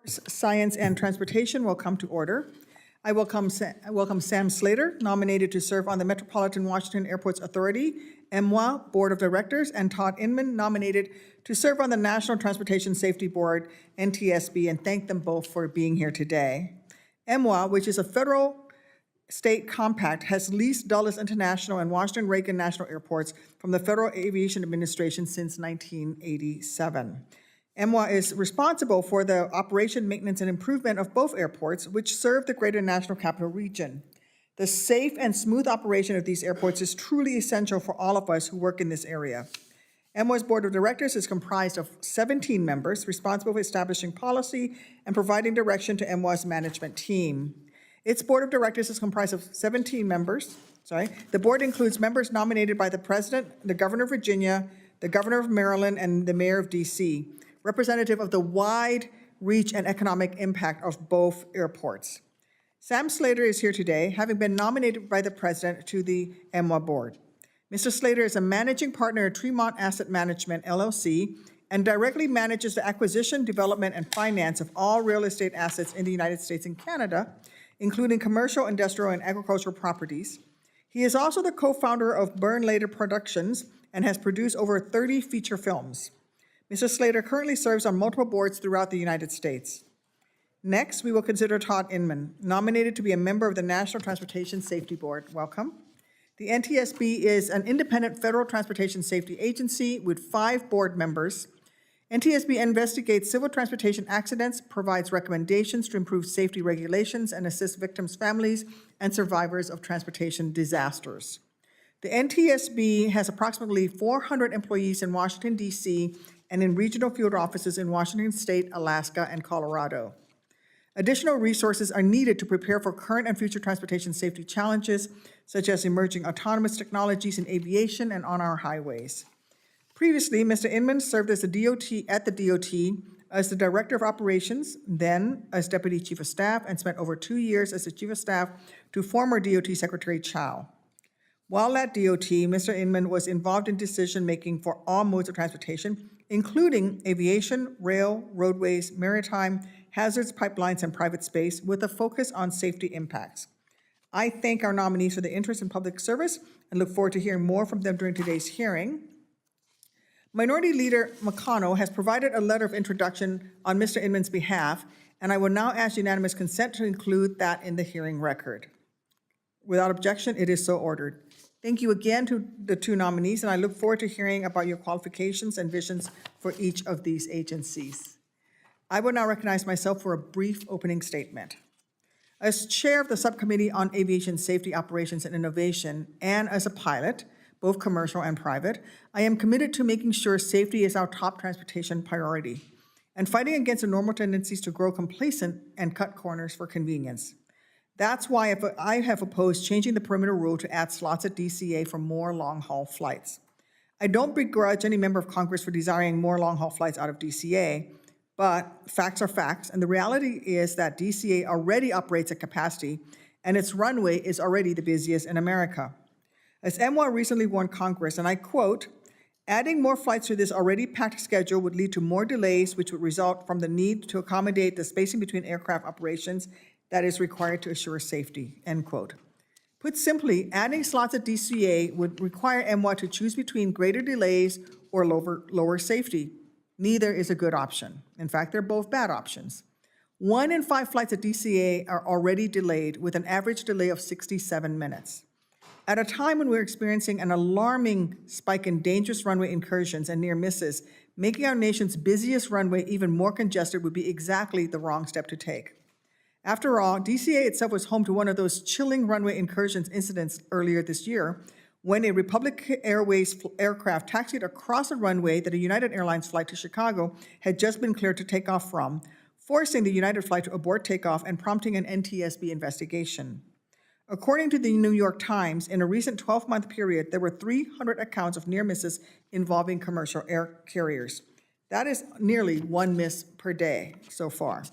Science and Transportation will come to order. I welcome Sam Slater, nominated to serve on the Metropolitan Washington Airports Authority, MWA Board of Directors, and Todd Inman, nominated to serve on the National Transportation Safety Board, NTSB, and thank them both for being here today. MWA, which is a federal state compact, has leased Dulles International and Washington Reagan National Airports from the Federal Aviation Administration since 1987. MWA is responsible for the operation, maintenance, and improvement of both airports, which serve the greater National Capital Region. The safe and smooth operation of these airports is truly essential for all of us who work in this area. MWA's Board of Directors is comprised of 17 members responsible for establishing policy and providing direction to MWA's management team. Its Board of Directors is comprised of 17 members. The board includes members nominated by the President, the Governor of Virginia, the Governor of Maryland, and the Mayor of D.C., representative of the wide reach and economic impact of both airports. Sam Slater is here today, having been nominated by the President to the MWA board. Mr. Slater is a managing partner at Tremont Asset Management, LLC, and directly manages the acquisition, development, and finance of all real estate assets in the United States and Canada, including commercial, industrial, and agricultural properties. He is also the co-founder of Burn Later Productions and has produced over 30 feature films. Mr. Slater currently serves on multiple boards throughout the United States. Next, we will consider Todd Inman, nominated to be a member of the National Transportation Safety Board. Welcome. The NTSB is an independent federal transportation safety agency with 5 board members. NTSB investigates civil transportation accidents, provides recommendations to improve safety regulations, and assists victims' families and survivors of transportation disasters. The NTSB has approximately 400 employees in Washington, D.C., and in regional field offices in Washington State, Alaska, and Colorado. Additional resources are needed to prepare for current and future transportation safety challenges, such as emerging autonomous technologies in aviation and on our highways. Previously, Mr. Inman served as the at the DOT as the Director of Operations, then as Deputy Chief of Staff, and spent over 2 years as the Chief of Staff to former DOT Secretary Chow. While at DOT, Mr. Inman was involved in decision-making for all modes of transportation, including aviation, rail, roadways, maritime, hazards, pipelines, and private space, with a focus on safety impacts. I thank our nominees for the interest in public service and look forward to hearing more from them during today's hearing. Minority Leader McConnell has provided a letter of introduction on Mr. Inman's behalf, and I will now ask unanimous consent to include that in the hearing record. Without objection, it is so ordered. Thank you again to the 2 nominees, and I look forward to hearing about your qualifications and visions for each of these agencies. I will now recognize myself for a brief opening statement. As chair of the Subcommittee on Aviation Safety, Operations, and Innovation, and as a pilot, both commercial and private, I am committed to making sure safety is our top transportation priority and fighting against the normal tendencies to grow complacent and cut corners for convenience. That's why I have opposed changing the perimeter rule to add slots at DCA for more long-haul flights. I don't begrudge any member of Congress for desiring more long-haul flights out of DCA, but facts are facts, and the reality is that DCA already operates at capacity, and its runway is already the busiest in America. As MWA recently warned Congress, and I quote, "Adding more flights to this already packed schedule would lead to more delays, which would result from the need to accommodate the spacing between aircraft operations that is required to assure safety," end quote. Put simply, adding slots at DCA would require MWA to choose between greater delays or lower safety. Neither is a good option. In fact, they're both bad options. 1 in 5 flights at DCA are already delayed, with an average delay of 67 minutes. At a time when we're experiencing an alarming spike in dangerous runway incursions and near misses, making our nation's busiest runway even more congested would be exactly the wrong step to take. After all, DCA itself was home to one of those chilling runway incursions incidents earlier this year, when a Republic Airways aircraft taxied across a runway that a United Airlines flight to Chicago had just been cleared to take off from, forcing the United flight to abort takeoff and prompting an NTSB investigation. According to the New York Times, in a recent 12-month period, there were 300 accounts of near misses involving commercial air carriers. That is nearly 1 miss per day so far.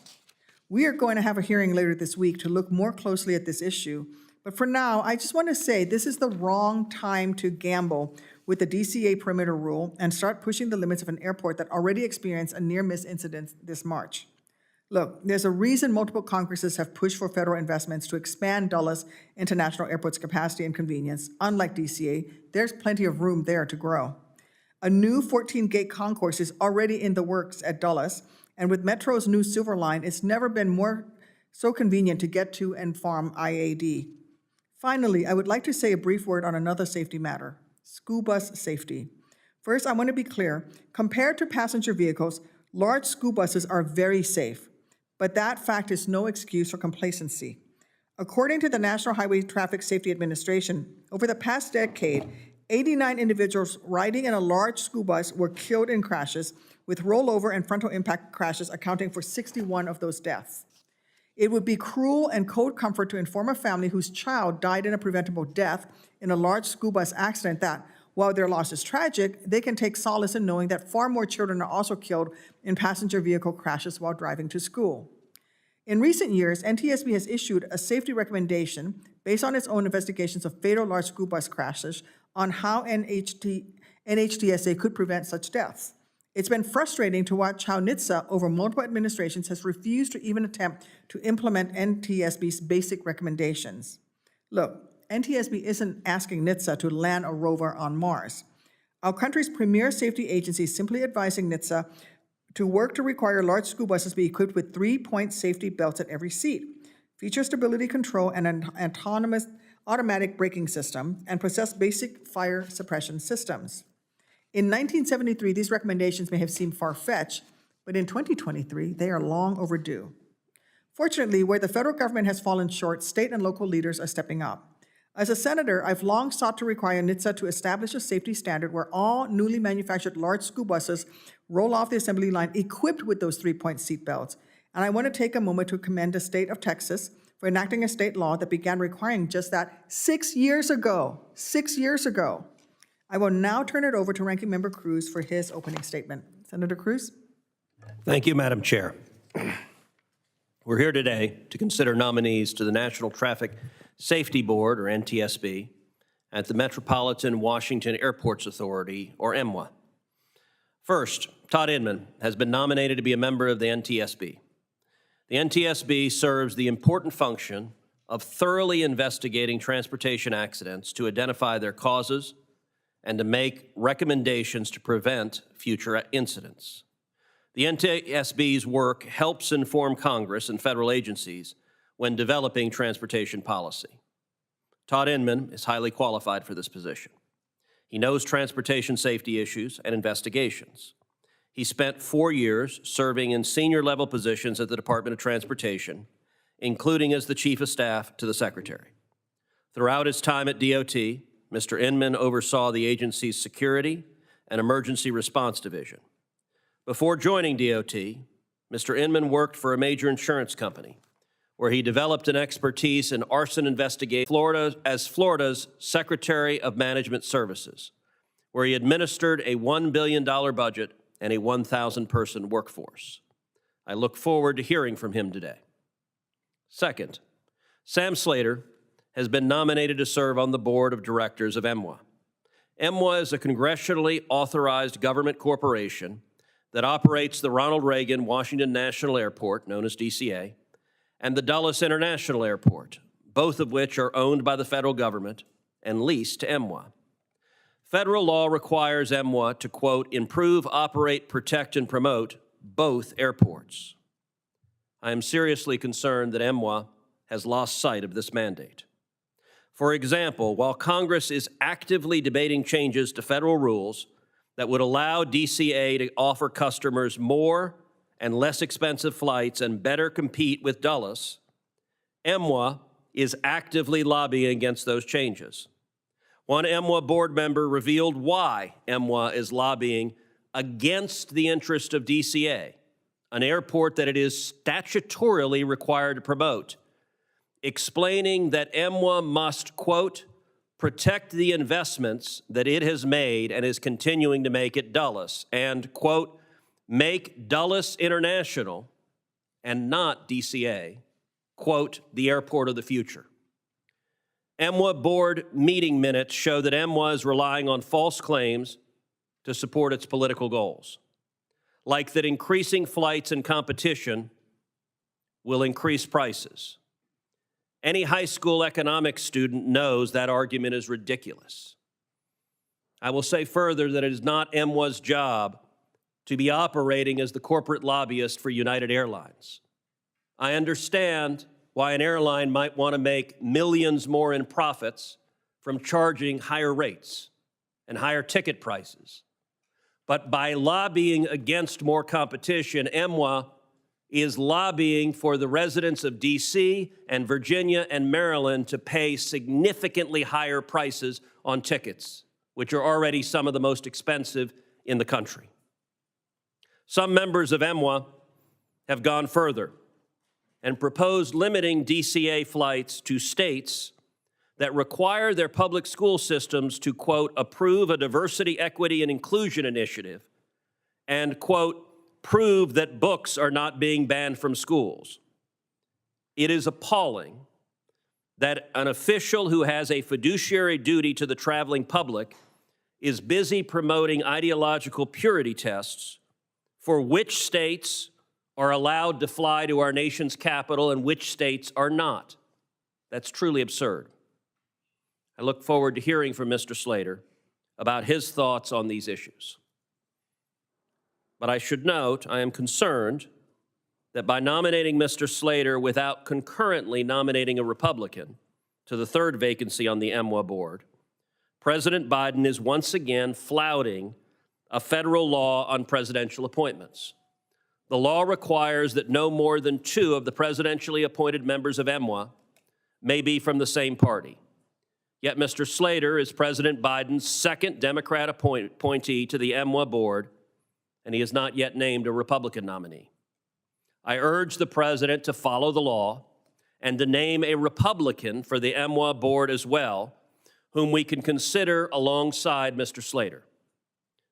We are going to have a hearing later this week to look more closely at this issue, but for now, I just want to say this is the wrong time to gamble with the DCA perimeter rule and start pushing the limits of an airport that already experienced a near-miss incident this March. Look, there's a reason multiple Congresses have pushed for federal investments to expand Dulles International Airport's capacity and convenience. Unlike DCA, there's plenty of room there to grow. A new 14-gate concourse is already in the works at Dulles, and with Metro's new Silver Line, it's never been so convenient to get to and from IAD. Finally, I would like to say a brief word on another safety matter, school bus safety. First, I want to be clear, compared to passenger vehicles, large school buses are very safe, but that fact is no excuse for complacency. According to the National Highway Traffic Safety Administration, over the past decade, 89 individuals riding in a large school bus were killed in crashes, with rollover and frontal impact crashes accounting for 61 of those deaths. It would be cruel and cold comfort to inform a family whose child died in a preventable death in a large school bus accident that, while their loss is tragic, they can take solace in knowing that far more children are also killed in passenger vehicle crashes while driving to school. In recent years, NTSB has issued a safety recommendation based on its own investigations of fatal large school bus crashes on how NHTSA could prevent such deaths. It's been frustrating to watch how NHTSA, over multiple administrations, has refused to even attempt to implement NTSB's basic recommendations. Look, NTSB isn't asking NHTSA to land a rover on Mars. Our country's premier safety agency is simply advising NHTSA to work to require large school buses be equipped with 3-point safety belts at every seat, feature stability control and an autonomous automatic braking system, and possess basic fire suppression systems. In 1973, these recommendations may have seemed far-fetched, but in 2023, they are long overdue. Fortunately, where the federal government has fallen short, state and local leaders are stepping up. As a senator, I've long sought to require NHTSA to establish a safety standard where all newly manufactured large school buses roll off the assembly line equipped with those 3-point seat belts. And I want to take a moment to commend the state of Texas for enacting a state law that began requiring just that 6 years ago. 6 years ago. I will now turn it over to Ranking Member Cruz for his opening statement. Senator Cruz? Thank you, Madam Chair. We're here today to consider nominees to the National Traffic Safety Board, or NTSB, at the Metropolitan Washington Airports Authority, or MWA. First, Todd Inman has been nominated to be a member of the NTSB. The NTSB serves the important function of thoroughly investigating transportation accidents to identify their causes and to make recommendations to prevent future incidents. The NTSB's work helps inform Congress and federal agencies when developing transportation policy. Todd Inman is highly qualified for this position. He knows transportation safety issues and investigations. He spent 4 years serving in senior-level positions at the Department of Transportation, including as the Chief of Staff to the Secretary. Throughout his time at DOT, Mr. Inman oversaw the agency's Security and Emergency Response Division. Before joining DOT, Mr. Inman worked for a major insurance company, where he developed an expertise in arson investigation as Florida's Secretary of Management Services, where he administered a $1 billion budget and a 1,000-person workforce. I look forward to hearing from him today. Second, Sam Slater has been nominated to serve on the board of directors of MWA. MWA is a congressionally authorized government corporation that operates the Ronald Reagan Washington National Airport, known as DCA, and the Dulles International Airport, both of which are owned by the federal government and leased to MWA. Federal law requires MWA to, quote, improve, operate, protect, and promote both airports. I am seriously concerned that MWA has lost sight of this mandate. For example, while Congress is actively debating changes to federal rules that would allow DCA to offer customers more and less expensive flights and better compete with Dulles, MWA is actively lobbying against those changes. One MWA board member revealed why MWA is lobbying against the interest of DCA, an airport that it is statutorily required to promote, explaining that MWA must, quote, protect the investments that it has made and is continuing to make at Dulles, and, quote, make Dulles International, and not DCA, quote, the airport of the future. MWA board meeting minutes show that MWA is relying on false claims to support its political goals, like that increasing flights and competition will increase prices. Any high school economics student knows that argument is ridiculous. I will say further that it is not EMWA's job to be operating as the corporate lobbyist for United Airlines. I understand why an airline might want to make millions more in profits from charging higher rates and higher ticket prices. But by lobbying against more competition, EMWA is lobbying for the residents of DC and Virginia and Maryland to pay significantly higher prices on tickets, which are already some of the most expensive in the country. Some members of EMWA have gone further and proposed limiting DCA flights to states that require their public school systems to, quote, approve a diversity, equity, and inclusion initiative and, quote, prove that books are not being banned from schools. It is appalling that an official who has a fiduciary duty to the traveling public is busy promoting ideological purity tests for which states are allowed to fly to our nation's capital and which states are not. That's truly absurd. I look forward to hearing from Mr. Slater about his thoughts on these issues. But I should note, I am concerned that by nominating Mr. Slater without concurrently nominating a Republican to the third vacancy on the EMWA board, President Biden is once again flouting a federal law on presidential appointments. The law requires that no more than 2 of the presidentially appointed members of EMWA may be from the same party. Yet Mr. Slater is President Biden's second Democrat appointee to the EMWA board, and he has not yet named a Republican nominee. I urge the president to follow the law and to name a Republican for the EMWA board as well, whom we can consider alongside Mr. Slater.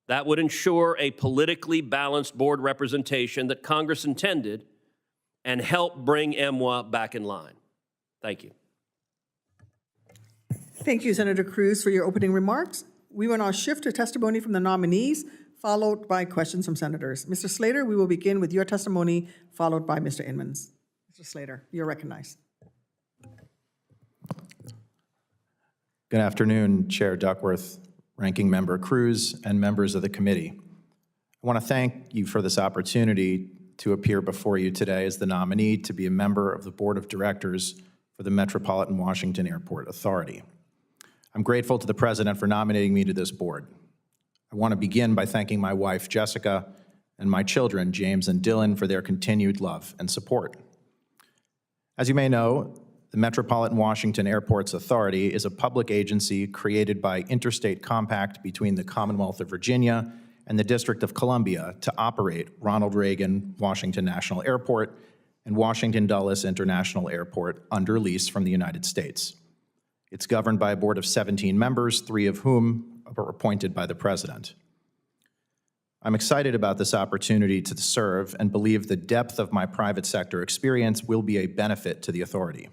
That would ensure a politically balanced board representation that Congress intended and help bring EMWA back in line. Thank you. Thank you, Senator Cruz, for your opening remarks. We will now shift to testimony from the nominees, followed by questions from senators. Mr. Slater, we will begin with your testimony, followed by Mr. Inman's. Mr. Slater, you're recognized. Good afternoon, Chair Duckworth, Ranking Member Cruz, and members of the committee. I want to thank you for this opportunity to appear before you today as the nominee to be a member of the Board of Directors for the Metropolitan Washington Airport Authority. I'm grateful to the President for nominating me to this board. I want to begin by thanking my wife, Jessica, and my children, James and Dylan, for their continued love and support. As you may know, the Metropolitan Washington Airports Authority is a public agency created by interstate compact between the Commonwealth of Virginia and the District of Columbia to operate Ronald Reagan Washington National Airport and Washington Dulles International Airport under lease from the United States. It's governed by a board of 17 members, 3 of whom are appointed by the President. I'm excited about this opportunity to serve and believe the depth of my private sector experience will be a benefit to the authority.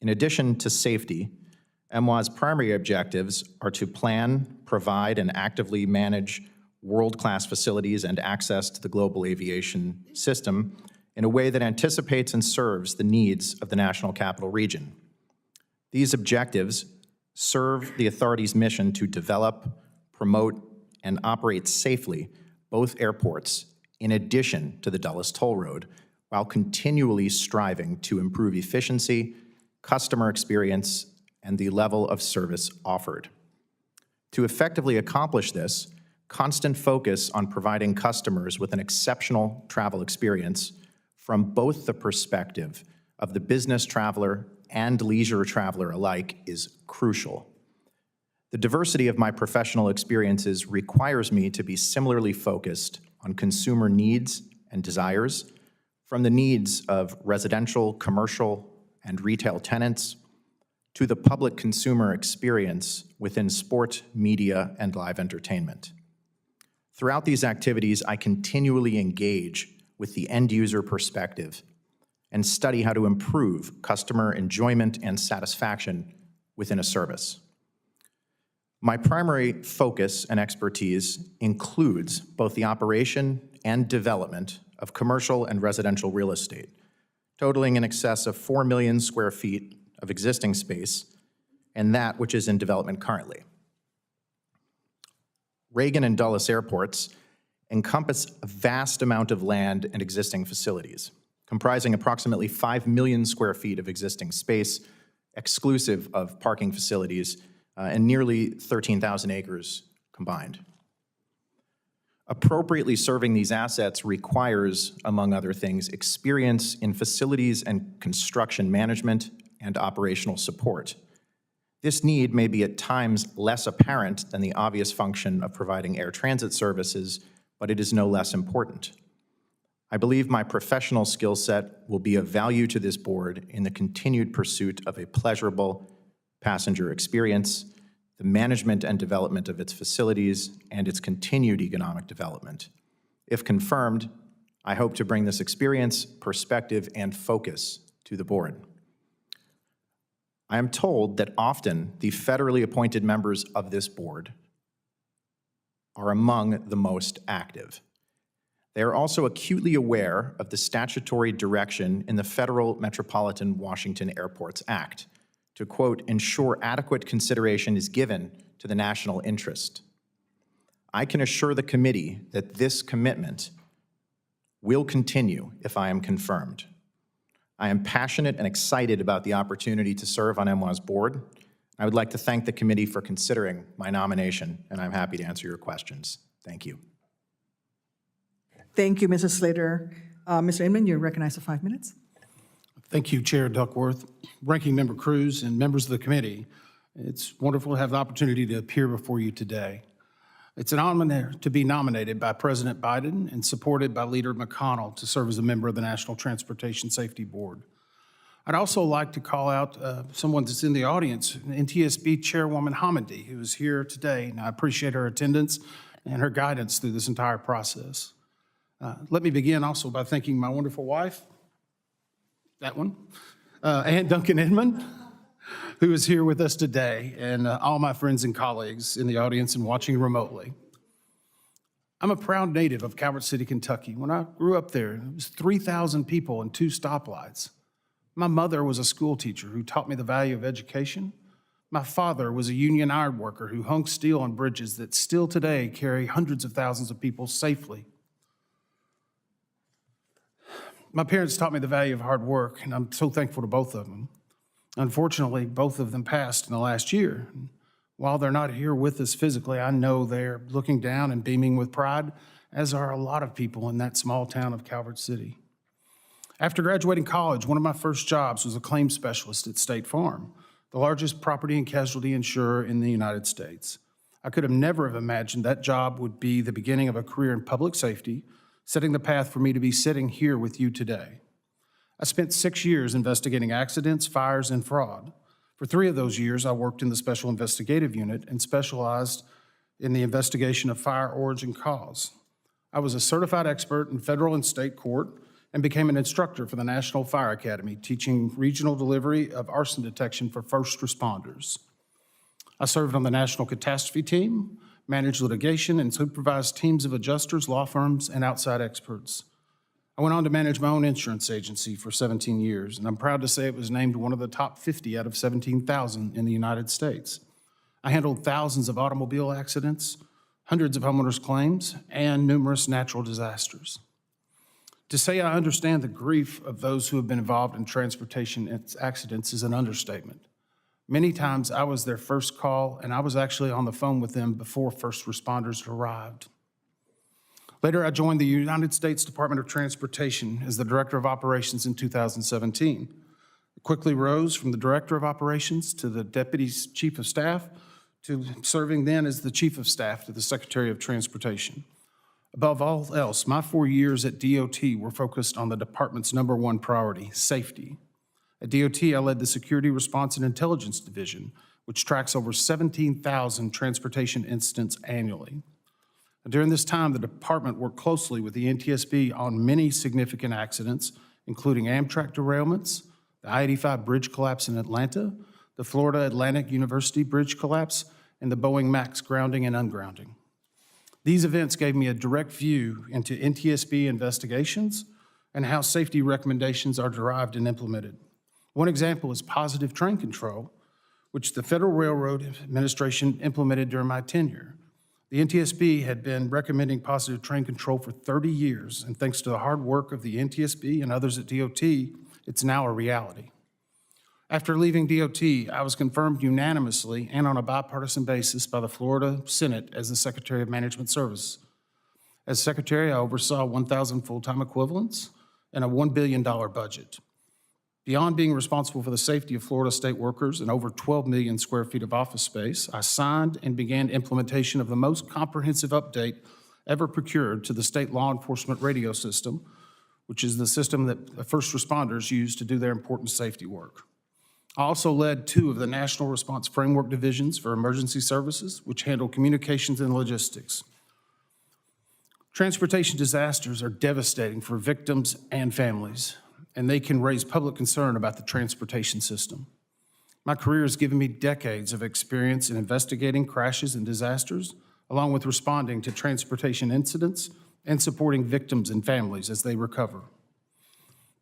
In addition to safety, EMWA's primary objectives are to plan, provide, and actively manage world-class facilities and access to the global aviation system in a way that anticipates and serves the needs of the National Capital Region. These objectives serve the authority's mission to develop, promote, and operate safely both airports in addition to the Dulles Toll Road, while continually striving to improve efficiency, customer experience, and the level of service offered. To effectively accomplish this, constant focus on providing customers with an exceptional travel experience from both the perspective of the business traveler and leisure traveler alike is crucial. The diversity of my professional experiences requires me to be similarly focused on consumer needs and desires, from the needs of residential, commercial, and retail tenants to the public consumer experience within sport, media, and live entertainment. Throughout these activities, I continually engage with the end-user perspective and study how to improve customer enjoyment and satisfaction within a service. My primary focus and expertise includes both the operation and development of commercial and residential real estate, totaling in excess of 4 million square feet of existing space and that which is in development currently. Reagan and Dulles airports encompass a vast amount of land and existing facilities, comprising approximately 5 million square feet of existing space, exclusive of parking facilities, and nearly 13,000 acres combined. Appropriately serving these assets requires, among other things, experience in facilities and construction management and operational support. This need may be at times less apparent than the obvious function of providing air transit services, but it is no less important. I believe my professional skill set will be of value to this board in the continued pursuit of a pleasurable passenger experience, the management and development of its facilities, and its continued economic development. If confirmed, I hope to bring this experience, perspective, and focus to the board. I am told that often the federally appointed members of this board are among the most active. They are also acutely aware of the statutory direction in the Federal Metropolitan Washington Airports Act to, quote, ensure adequate consideration is given to the national interest. I can assure the committee that this commitment will continue if I am confirmed. I am passionate and excited about the opportunity to serve on MWA's board. I would like to thank the committee for considering my nomination, and I'm happy to answer your questions. Thank you. Thank you, Mrs. Slater. Mr. Inman, you're recognized for 5 minutes. Thank you, Chair Duckworth, Ranking Member Cruz, and members of the committee. It's wonderful to have the opportunity to appear before you today. It's an honor to be nominated by President Biden and supported by Leader McConnell to serve as a member of the National Transportation Safety Board. I'd also like to call out someone that's in the audience, NTSB Chairwoman Hamidi, who is here today, and I appreciate her attendance and her guidance through this entire process. Let me begin also by thanking my wonderful wife, that one, and Duncan Inman, who is here with us today, and all my friends and colleagues in the audience and watching remotely. I'm a proud native of Calvert City, Kentucky. When I grew up there, it was 3,000 people and 2 stoplights. My mother was a school teacher who taught me the value of education. My father was a union iron worker who hung steel on bridges that still today carry hundreds of thousands of people safely. My parents taught me the value of hard work, and I'm so thankful to both of them. Unfortunately, both of them passed in the last year. While they're not here with us physically, I know they're looking down and beaming with pride, as are a lot of people in that small town of Calvert City. After graduating college, one of my first jobs was a claims specialist at State Farm, the largest property and casualty insurer in the United States. I could have never have imagined that job would be the beginning of a career in public safety, setting the path for me to be sitting here with you today. I spent 6 years investigating accidents, fires, and fraud. For 3 of those years, I worked in the Special Investigative Unit and specialized in the investigation of fire origin cause. I was a certified expert in federal and state court and became an instructor for the National Fire Academy, teaching regional delivery of arson detection for first responders. I served on the National Catastrophe Team, managed litigation, and supervised teams of adjusters, law firms, and outside experts. I went on to manage my own insurance agency for 17 years, and I'm proud to say it was named one of the top 50 out of 17,000 in the United States. I handled thousands of automobile accidents, hundreds of homeowners' claims, and numerous natural disasters. To say I understand the grief of those who have been involved in transportation accidents is an understatement. Many times I was their first call, and I was actually on the phone with them before first responders arrived. Later, I joined the United States Department of Transportation as the Director of Operations in 2017. I quickly rose from the Director of Operations to the Deputy Chief of Staff to serving then as the Chief of Staff to the Secretary of Transportation. Above all else, my 4 years at DOT were focused on the department's #1 priority, safety. At DOT, I led the Security Response and Intelligence Division, which tracks over 17,000 transportation incidents annually. During this time, the department worked closely with the NTSB on many significant accidents, including Amtrak derailments, the I-85 bridge collapse in Atlanta, the Florida Atlantic University bridge collapse, and the Boeing MAX grounding and ungrounding. These events gave me a direct view into NTSB investigations and how safety recommendations are derived and implemented. One example is positive train control, which the Federal Railroad Administration implemented during my tenure. The NTSB had been recommending positive train control for 30 years, and thanks to the hard work of the NTSB and others at DOT, it's now a reality. After leaving DOT, I was confirmed unanimously and on a bipartisan basis by the Florida Senate as the Secretary of Management Services. As Secretary, I oversaw 1,000 full-time equivalents and a $1 billion budget. Beyond being responsible for the safety of Florida state workers and over 12 million square feet of office space, I signed and began implementation of the most comprehensive update ever procured to the state law enforcement radio system, which is the system that first responders use to do their important safety work. I also led 2 of the National Response Framework divisions for emergency services, which handle communications and logistics. Transportation disasters are devastating for victims and families, and they can raise public concern about the transportation system. My career has given me decades of experience in investigating crashes and disasters, along with responding to transportation incidents and supporting victims and families as they recover.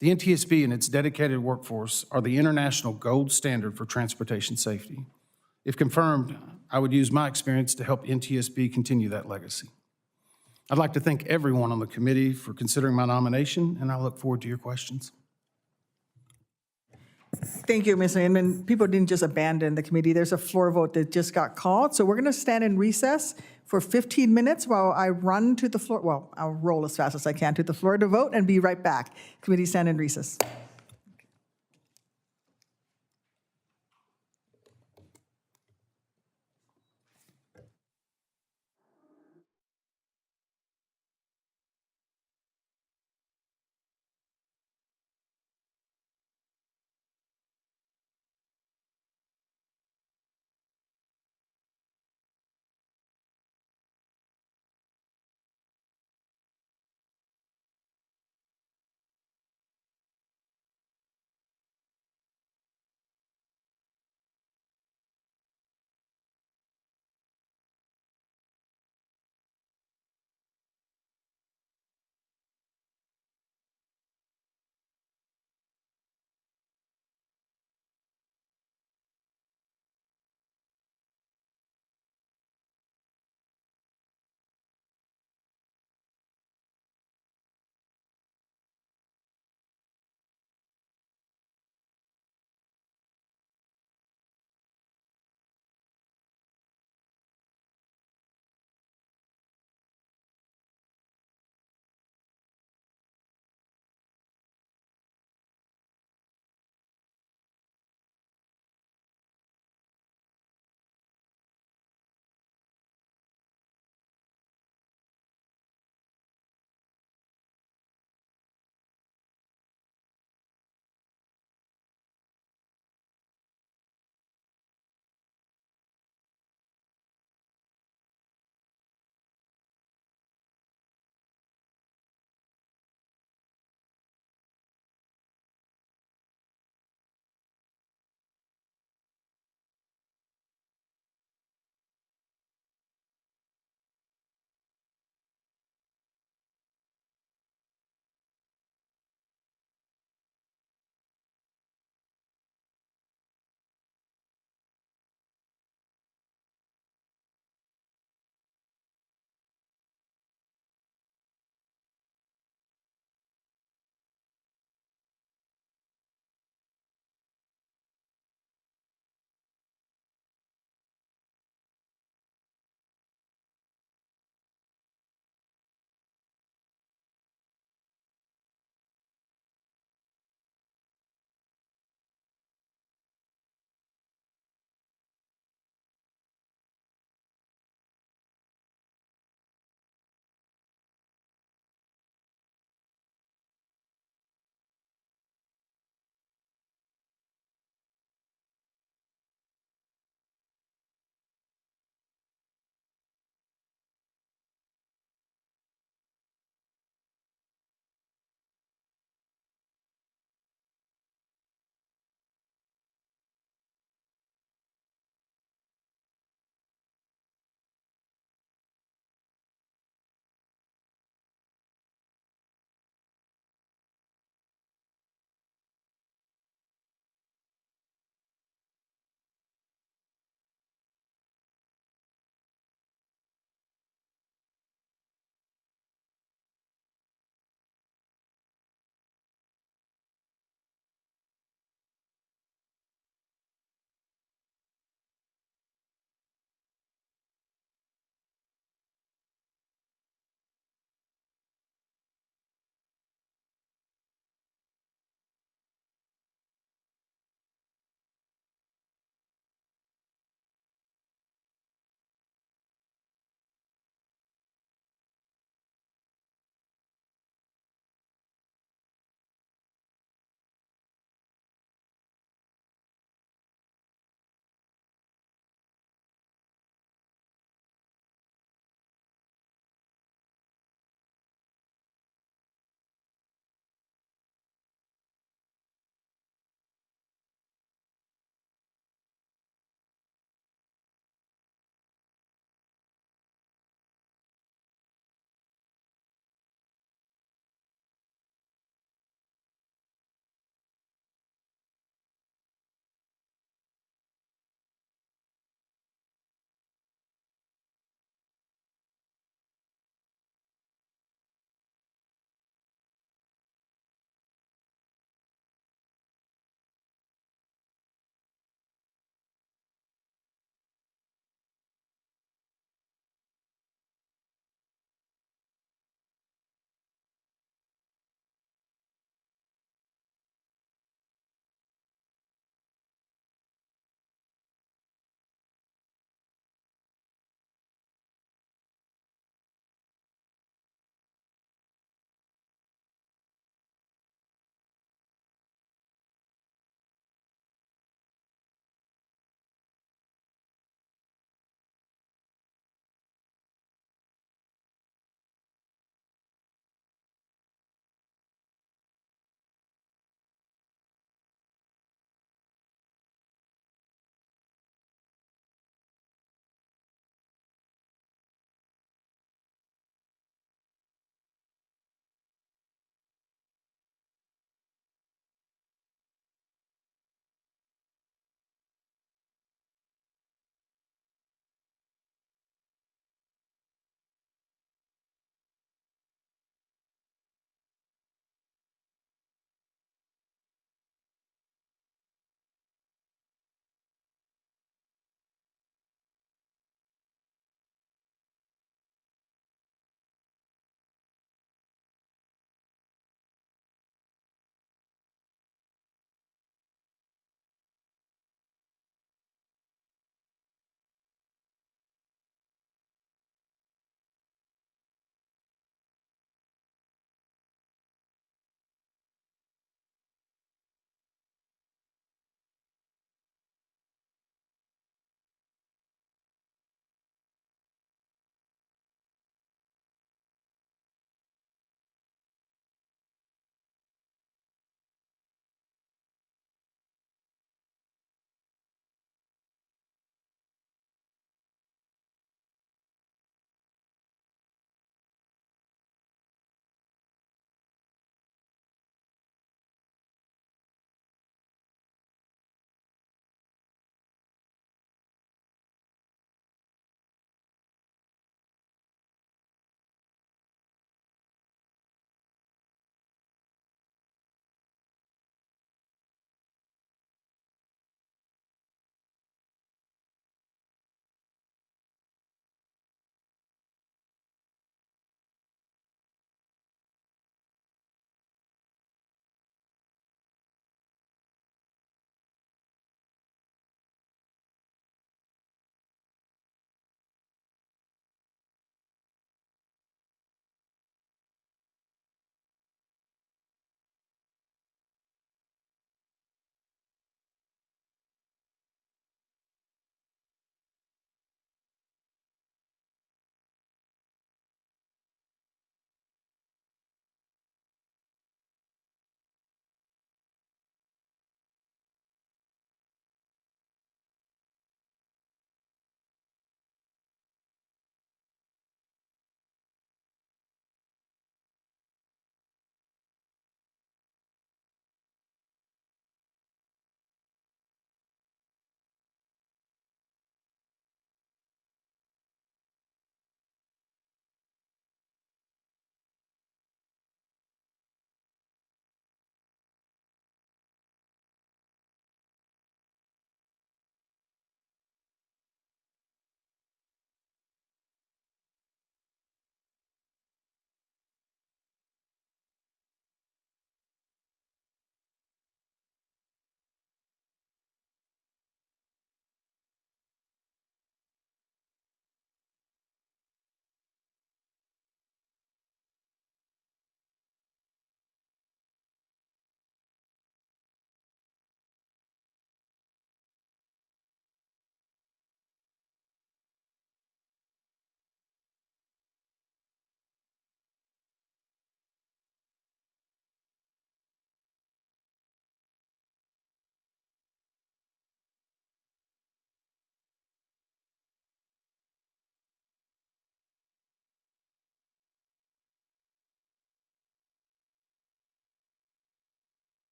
The NTSB and its dedicated workforce are the international gold standard for transportation safety. If confirmed, I would use my experience to help NTSB continue that legacy. I'd like to thank everyone on the committee for considering my nomination, and I look forward to your questions. Thank you, Mr. Inman. People didn't just abandon the committee. There's a floor vote that just got called. So we're going to stand in recess for 15 minutes while I run to the floor. Well, I'll roll as fast as I can to the floor to vote and be right back. Committee stand in recess.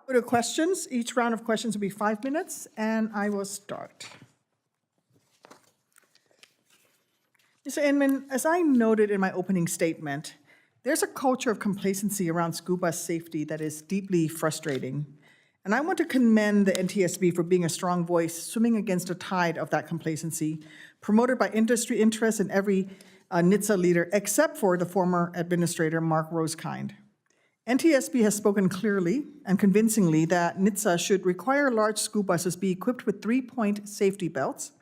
Go to questions. Each round of questions will be 5 minutes, and I will start. Mr. Inman, as I noted in my opening statement, there's a culture of complacency around school bus safety that is deeply frustrating. And I want to commend the NTSB for being a strong voice, swimming against a tide of that complacency, promoted by industry interests and every NHTSA leader, except for the former administrator, Mark Rosekind. NTSB has spoken clearly and convincingly that NHTSA should require large school buses be equipped with 3-point safety belts,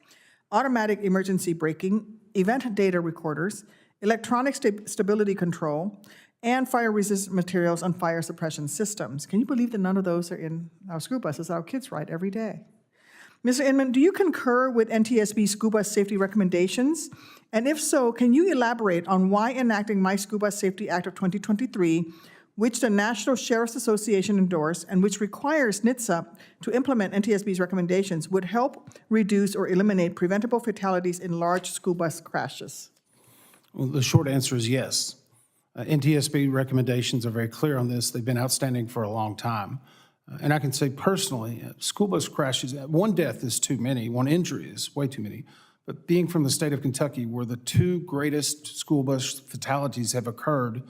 automatic emergency braking, event data recorders, electronic stability control, and fire-resistant materials and fire suppression systems. Can you believe that none of those are in our school buses our kids ride every day? Mr. Inman, do you concur with NTSB school bus safety recommendations? And if so, can you elaborate on why enacting My School Bus Safety Act of 2023, which the National Sheriff's Association endorsed and which requires NHTSA to implement NTSB's recommendations, would help reduce or eliminate preventable fatalities in large school bus crashes? Well, the short answer is yes. NTSB recommendations are very clear on this. They've been outstanding for a long time. And I can say personally, school bus crashes, one death is too many, one injury is way too many. But being from the state of Kentucky, where the two greatest school bus fatalities have occurred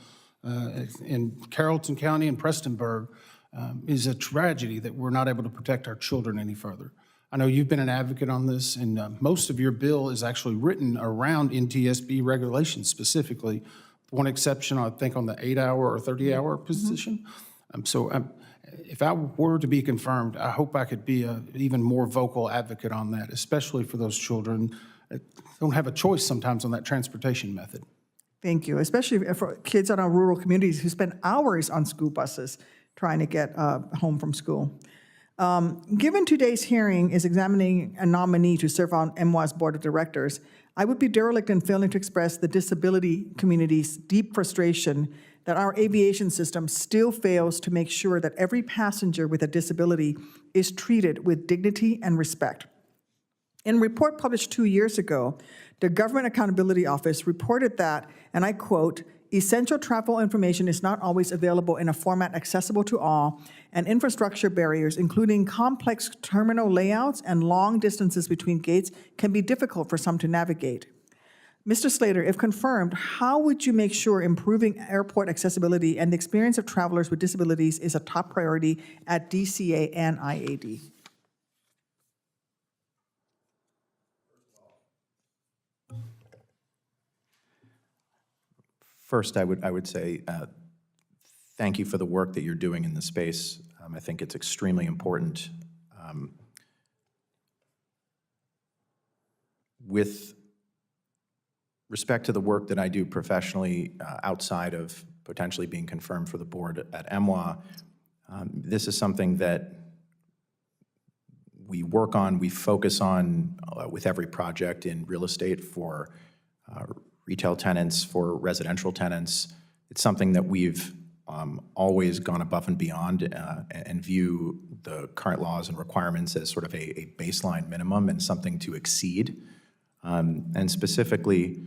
in Carrollton County and Prestonburg, is a tragedy that we're not able to protect our children any further. I know you've been an advocate on this, and most of your bill is actually written around NTSB regulations specifically. One exception, I think, on the 8-hour or 30-hour position. If I were to be confirmed, I hope I could be an even more vocal advocate on that, especially for those children that don't have a choice sometimes on that transportation method. Thank you, especially for kids in our rural communities who spend hours on school buses trying to get home from school. Given today's hearing is examining a nominee to serve on MWA's board of directors, I would be derelict in failing to express the disability community's deep frustration that our aviation system still fails to make sure that every passenger with a disability is treated with dignity and respect. In a report published 2 years ago, the Government Accountability Office reported that, and I quote, "Essential travel information is not always available in a format accessible to all, and infrastructure barriers, including complex terminal layouts and long distances between gates, can be difficult for some to navigate." Mr. Slater, if confirmed, how would you make sure improving airport accessibility and the experience of travelers with disabilities is a top priority at DCA and IAD? First, I would say thank you for the work that you're doing in this space. I think it's extremely important. With respect to the work that I do professionally outside of potentially being confirmed for the board at MWA, this is something that we work on, we focus on with every project in real estate for retail tenants, for residential tenants. It's something that we've always gone above and beyond and view the current laws and requirements as sort of a baseline minimum and something to exceed. And specifically,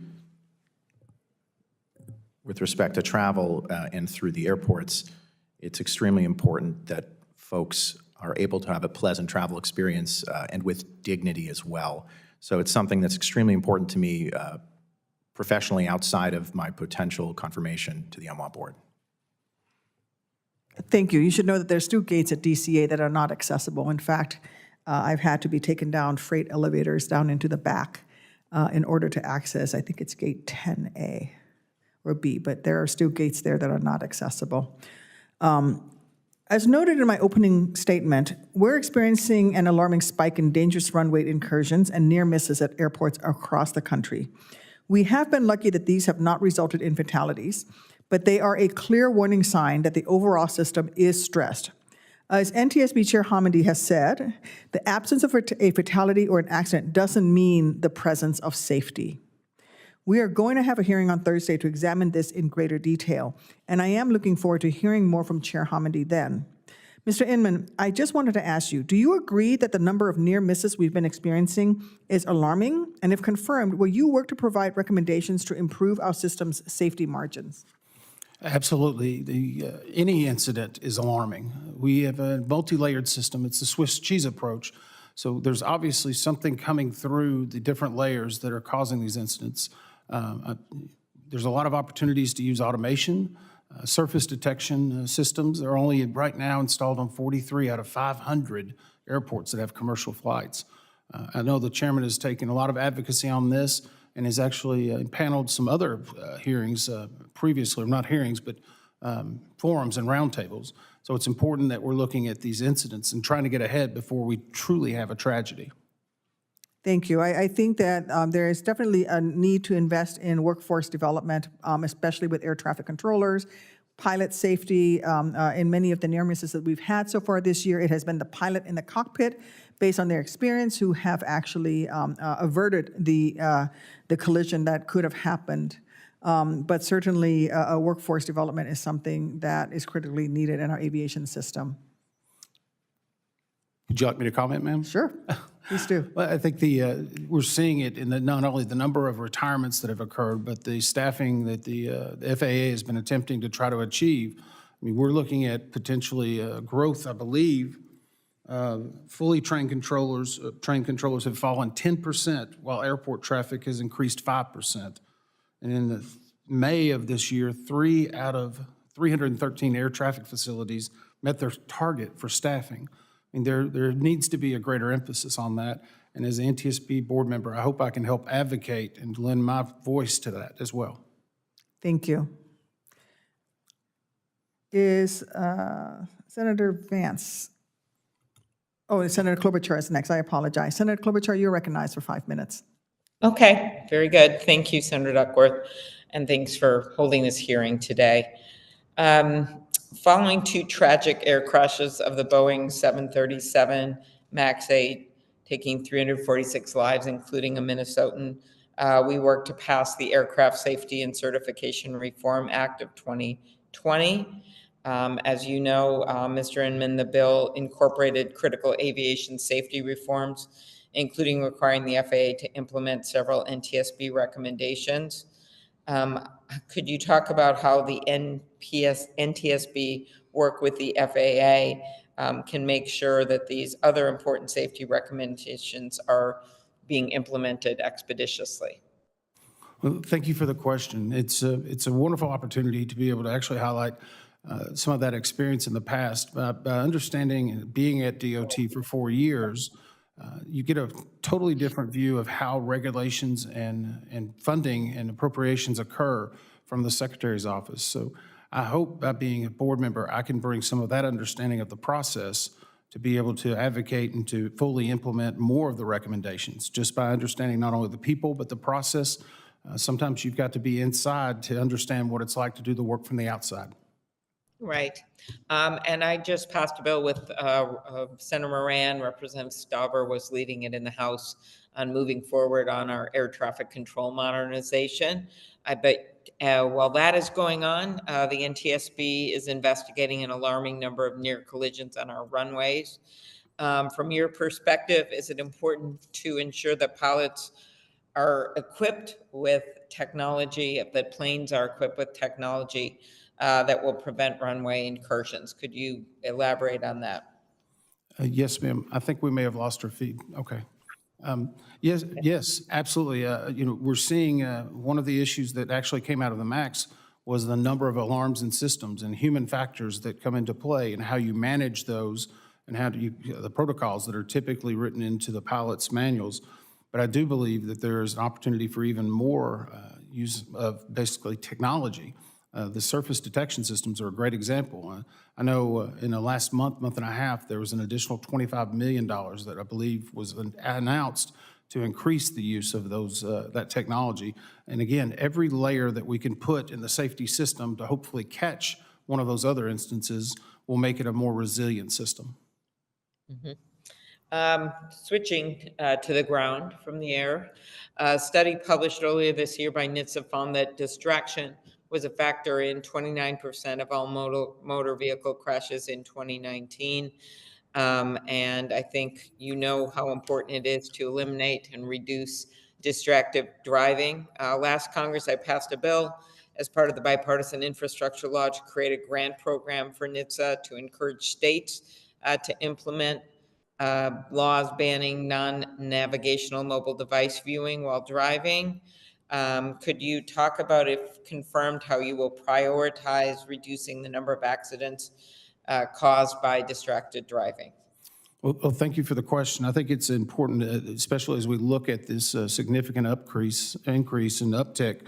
with respect to travel and through the airports, it's extremely important that folks are able to have a pleasant travel experience and with dignity as well. So it's something that's extremely important to me professionally outside of my potential confirmation to the MWA board. Thank you. You should know that there's still gates at DCA that are not accessible. In fact, I've had to be taken down freight elevators down into the back in order to access, I think it's gate 10A or B, but there are still gates there that are not accessible. As noted in my opening statement, we're experiencing an alarming spike in dangerous runway incursions and near misses at airports across the country. We have been lucky that these have not resulted in fatalities, but they are a clear warning sign that the overall system is stressed. As NTSB Chair Hamady has said, the absence of a fatality or an accident doesn't mean the presence of safety. We are going to have a hearing on Thursday to examine this in greater detail, and I am looking forward to hearing more from Chair Hamady then. Mr. Inman, I just wanted to ask you, do you agree that the number of near misses we've been experiencing is alarming? And if confirmed, will you work to provide recommendations to improve our system's safety margins? Absolutely. Any incident is alarming. We have a multi-layered system. It's the Swiss cheese approach. So there's obviously something coming through the different layers that are causing these incidents. There's a lot of opportunities to use automation. Surface detection systems are only right now installed on 43 out of 500 airports that have commercial flights. I know the chairman has taken a lot of advocacy on this and has actually impaneled some other hearings previously, or not hearings, but forums and roundtables. So it's important that we're looking at these incidents and trying to get ahead before we truly have a tragedy. Thank you. I think that there is definitely a need to invest in workforce development, especially with air traffic controllers, pilot safety. In many of the near misses that we've had so far this year, it has been the pilot in the cockpit, based on their experience, who have actually averted the collision that could have happened. But certainly, a workforce development is something that is critically needed in our aviation system. Would you like me to comment, ma'am? Sure, please do. Well, I think we're seeing it in not only the number of retirements that have occurred, but the staffing that the FAA has been attempting to try to achieve. I mean, we're looking at potentially growth, I believe. Fully trained controllers have fallen 10%, while airport traffic has increased 5%. And in the May of this year, 3 out of 313 air traffic facilities met their target for staffing. I mean, there needs to be a greater emphasis on that. And as an NTSB board member, I hope I can help advocate and lend my voice to that as well. Thank you. Is Senator Vance? Oh, Senator Klobuchar is next. I apologize. Senator Klobuchar, you're recognized for 5 minutes. Okay, very good. Thank you, Senator Duckworth, and thanks for holding this hearing today. Following 2 tragic air crashes of the Boeing 737 MAX 8, taking 346 lives, including a Minnesotan, we worked to pass the Aircraft Safety and Certification Reform Act of 2020. As you know, Mr. Inman, the bill incorporated critical aviation safety reforms, including requiring the FAA to implement several NTSB recommendations. Could you talk about how the NTSB work with the FAA can make sure that these other important safety recommendations are being implemented expeditiously? Well, thank you for the question. It's a wonderful opportunity to be able to actually highlight some of that experience in the past. By understanding and being at DOT for 4 years, you get a totally different view of how regulations and funding and appropriations occur from the Secretary's office. So I hope by being a board member, I can bring some of that understanding of the process to be able to advocate and to fully implement more of the recommendations, just by understanding not only the people, but the process. Sometimes you've got to be inside to understand what it's like to do the work from the outside. Right. And I just passed a bill with Senator Moran. Representative Stauber was leading it in the House on moving forward on our air traffic control modernization. I bet while that is going on, the NTSB is investigating an alarming number of near collisions on our runways. From your perspective, is it important to ensure that pilots are equipped with technology, that planes are equipped with technology that will prevent runway incursions? Could you elaborate on that? Yes, ma'am. I think we may have lost our feed. Okay. Yes, absolutely. We're seeing one of the issues that actually came out of the MAX was the number of alarms and systems and human factors that come into play and how you manage those and how do you, the protocols that are typically written into the pilot's manuals. But I do believe that there is an opportunity for even more use of basically technology. The surface detection systems are a great example. I know in the last month and a half, there was an additional $25 million that I believe was announced to increase the use of those that technology. And again, every layer that we can put in the safety system to hopefully catch one of those other instances will make it a more resilient system. Mm-hmm. Switching to the ground from the air, a study published earlier this year by NHTSA found that distraction was a factor in 29% of all motor vehicle crashes in 2019. And I think you know how important it is to eliminate and reduce distracted driving. Last Congress, I passed a bill as part of the bipartisan infrastructure law to create a grant program for NHTSA to encourage states to implement laws banning non-navigational mobile device viewing while driving. Could you talk about, if confirmed, how you will prioritize reducing the number of accidents caused by distracted driving? Well, thank you for the question. I think it's important, especially as we look at this significant increase and uptick.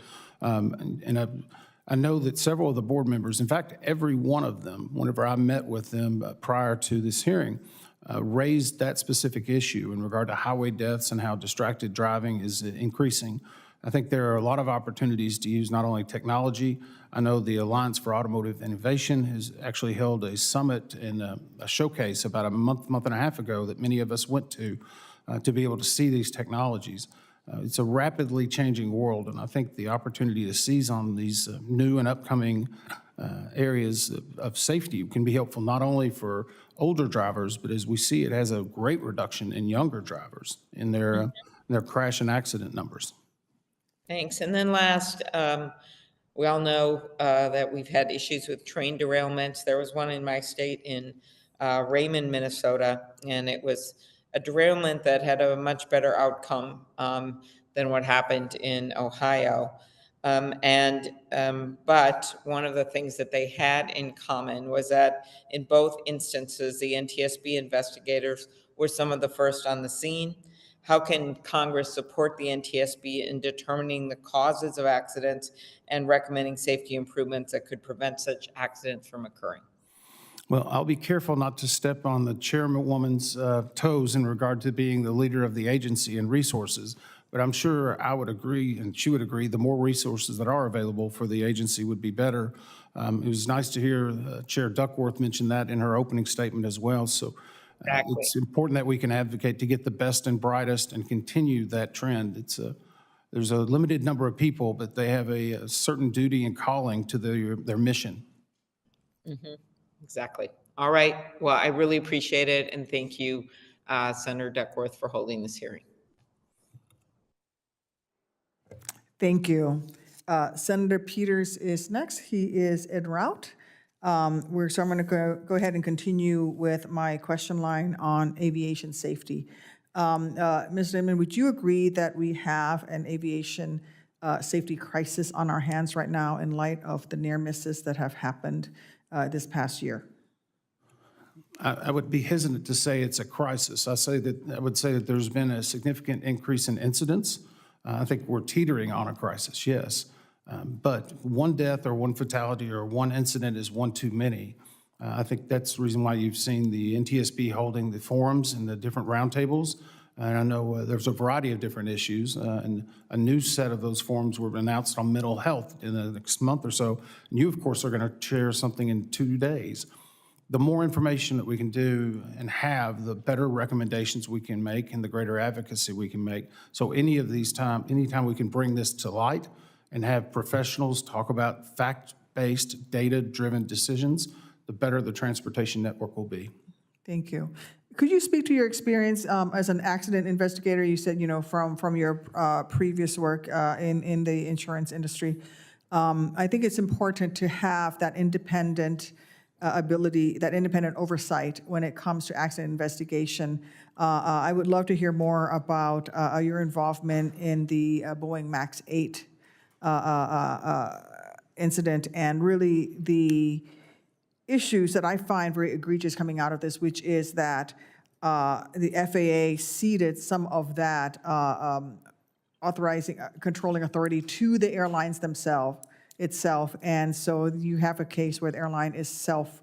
I know that several of the board members, in fact, every one of them, whenever I met with them prior to this hearing, raised that specific issue in regard to highway deaths and how distracted driving is increasing. I think there are a lot of opportunities to use not only technology. I know the Alliance for Automotive Innovation has actually held a summit and a showcase about a month and a half ago that many of us went to be able to see these technologies. It's a rapidly changing world, and I think the opportunity to seize on these new and upcoming areas of safety can be helpful not only for older drivers, but as we see, it has a great reduction in younger drivers in their crash and accident numbers. Thanks. And then last, we all know that we've had issues with train derailments. There was one in my state in Raymond, Minnesota, and it was a derailment that had a much better outcome than what happened in Ohio. But one of the things that they had in common was that in both instances, the NTSB investigators were some of the first on the scene. How can Congress support the NTSB in determining the causes of accidents and recommending safety improvements that could prevent such accidents from occurring? Well, I'll be careful not to step on the chairwoman's toes in regard to being the leader of the agency and resources, but I'm sure I would agree, and she would agree, the more resources that are available for the agency would be better. It was nice to hear Chair Duckworth mention that in her opening statement as well. So Exactly. it's important that we can advocate to get the best and brightest and continue that trend. There's a limited number of people, but they have a certain duty and calling to their mission. Mm-hmm. Exactly. All right. Well, I really appreciate it, and thank you, Senator Duckworth, for holding this hearing. Thank you. Senator Peters is next. He is en route. So I'm going to go ahead and continue with my question line on aviation safety. Ms. Inman, would you agree that we have an aviation safety crisis on our hands right now in light of the near misses that have happened this past year? I would be hesitant to say it's a crisis. I would say that there's been a significant increase in incidents. I think we're teetering on a crisis, yes. But one death or one fatality or one incident is one too many. I think that's the reason why you've seen the NTSB holding the forums and the different roundtables. And I know there's a variety of different issues, and a new set of those forums were announced on mental health in the next month or so. And you, of course, are going to share something in 2 days. The more information that we can do and have, the better recommendations we can make and the greater advocacy we can make. So anytime we can bring this to light and have professionals talk about fact-based, data-driven decisions, the better the transportation network will be. Thank you. Could you speak to your experience as an accident investigator? You said, from your previous work in the insurance industry. I think it's important to have that independent ability, that independent oversight when it comes to accident investigation. I would love to hear more about your involvement in the Boeing MAX 8 incident and really the issues that I find very egregious coming out of this, which is that the FAA ceded some of that controlling authority to the airlines itself. And so you have a case where the airline is certifying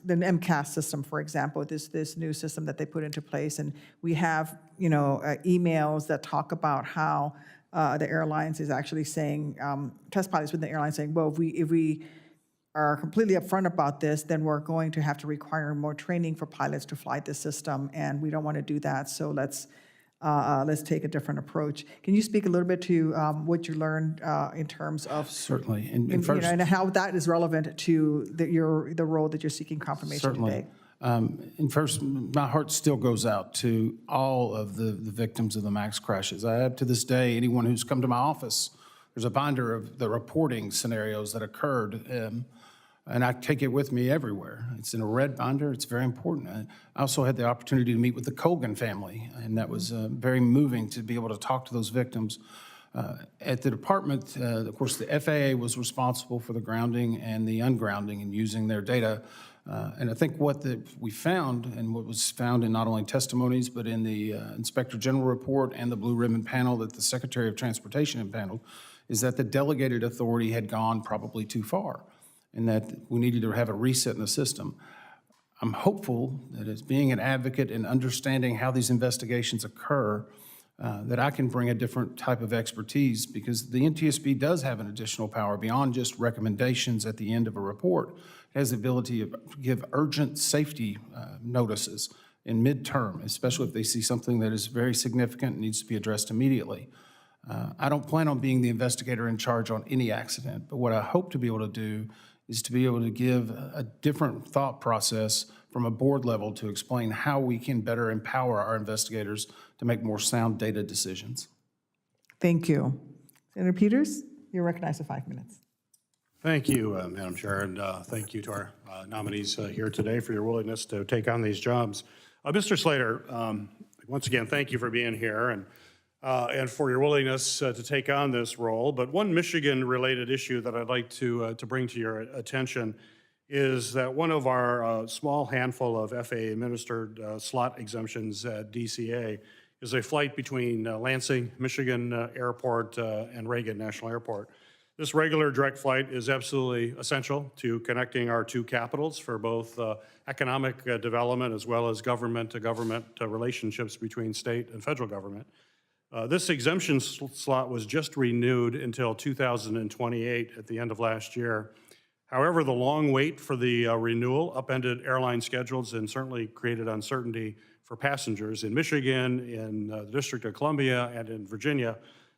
the MCAS system, for example, this new system that they put into place. And we have, emails that talk about how the airlines is actually saying, test pilots within the airline saying, well, if we are completely upfront about this, then we're going to have to require more training for pilots to fly this system, and we don't want to do that. So let's take a different approach. Can you speak a little bit to what you learned in terms of Certainly, and first, and how that is relevant to the role that you're seeking confirmation certainly. today? And first, my heart still goes out to all of the victims of the MAX crashes. I have to this day, anyone who's come to my office, there's a binder of the reporting scenarios that occurred, and I take it with me everywhere. It's in a red binder. It's very important. I also had the opportunity to meet with the Colgan family, and that was very moving to be able to talk to those victims. At the department, of course, the FAA was responsible for the grounding and the ungrounding and using their data. And I think what we found, and what was found in not only testimonies, but in the Inspector General report and the Blue Ribbon panel that the Secretary of Transportation impaneled, is that the delegated authority had gone probably too far, and that we needed to have a reset in the system. I'm hopeful that as being an advocate and understanding how these investigations occur, that I can bring a different type of expertise, because the NTSB does have an additional power beyond just recommendations at the end of a report. It has the ability to give urgent safety notices in midterm, especially if they see something that is very significant and needs to be addressed immediately. I don't plan on being the investigator in charge on any accident, but what I hope to be able to do is to be able to give a different thought process from a board level to explain how we can better empower our investigators to make more sound data decisions. Thank you. Senator Peters, you're recognized for 5 minutes. Thank you, Madam Chair, and thank you to our nominees here today for your willingness to take on these jobs. Mr. Slater, once again, thank you for being here and for your willingness to take on this role. But one Michigan-related issue that I'd like to bring to your attention is that one of our small handful of FAA-administered slot exemptions at DCA is a flight between Lansing, Michigan Airport and Reagan National Airport. This regular direct flight is absolutely essential to connecting our two capitals for both economic development as well as government-to-government relationships between state and federal government. This exemption slot was just renewed until 2028 at the end of last year. However, the long wait for the renewal upended airline schedules and certainly created uncertainty for passengers in Michigan, in the District of Columbia, and in Virginia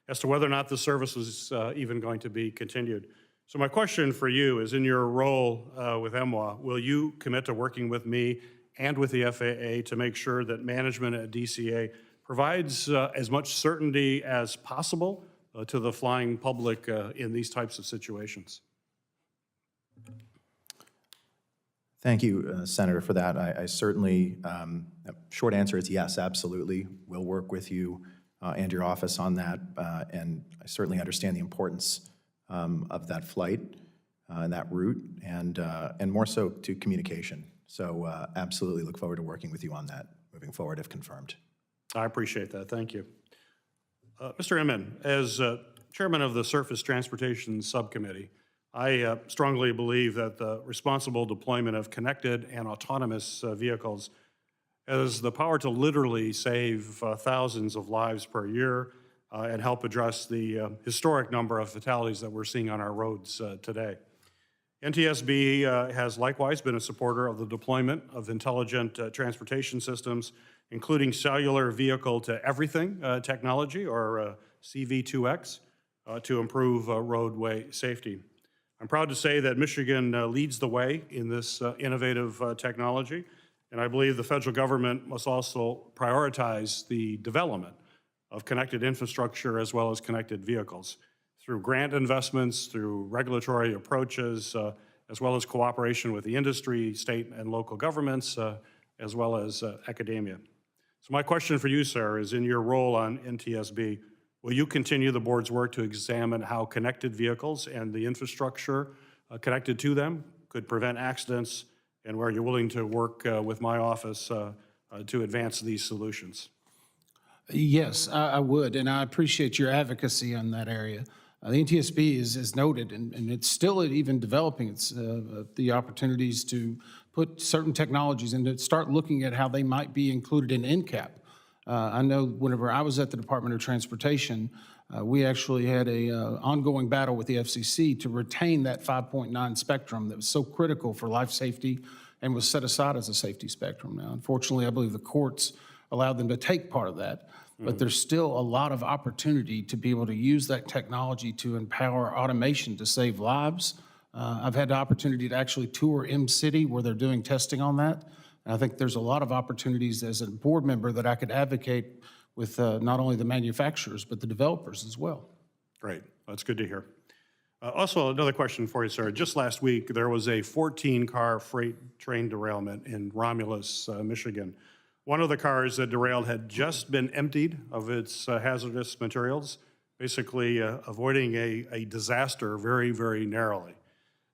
as to whether or not the service was even going to be continued. So my question for you is, in your role with EMWA, will you commit to working with me and with the FAA to make sure that management at DCA provides as much certainty as possible to the flying public in these types of situations? Thank you, Senator, for that. I certainly, short answer is yes, absolutely. We'll work with you and your office on that, and I certainly understand the importance of that flight and that route, and more so to communication. So absolutely look forward to working with you on that moving forward if confirmed. I appreciate that. Thank you. Mr. Inman, as chairman of the Surface Transportation Subcommittee, I strongly believe that the responsible deployment of connected and autonomous vehicles has the power to literally save thousands of lives per year and help address the historic number of fatalities that we're seeing on our roads today. NTSB has likewise been a supporter of the deployment of intelligent transportation systems, including cellular vehicle-to-everything technology, or CV2X, to improve roadway safety. I'm proud to say that Michigan leads the way in this innovative technology, and I believe the federal government must also prioritize the development of connected infrastructure as well as connected vehicles through grant investments, through regulatory approaches, as well as cooperation with the industry, state and local governments, as well as academia. So my question for you, sir, is in your role on NTSB, will you continue the board's work to examine how connected vehicles and the infrastructure connected to them could prevent accidents, and where you're willing to work with my office to advance these solutions? Yes, I would, and I appreciate your advocacy on that area. The NTSB is noted, and it's still even developing its the opportunities to put certain technologies and to start looking at how they might be included in NCAP. I know whenever I was at the Department of Transportation, we actually had a ongoing battle with the FCC to retain that 5.9 spectrum that was so critical for life safety and was set aside as a safety spectrum. Now, unfortunately, I believe the courts allowed them to take part of that, but there's still a lot of opportunity to be able to use that technology to empower automation to save lives. I've had the opportunity to actually tour M-City where they're doing testing on that. And I think there's a lot of opportunities as a board member that I could advocate with not only the manufacturers, but the developers as well. Great. That's good to hear. Also, another question for you, sir. Just last week, there was a 14-car freight train derailment in Romulus, Michigan. One of the cars that derailed had just been emptied of its hazardous materials, basically avoiding a disaster very, very narrowly.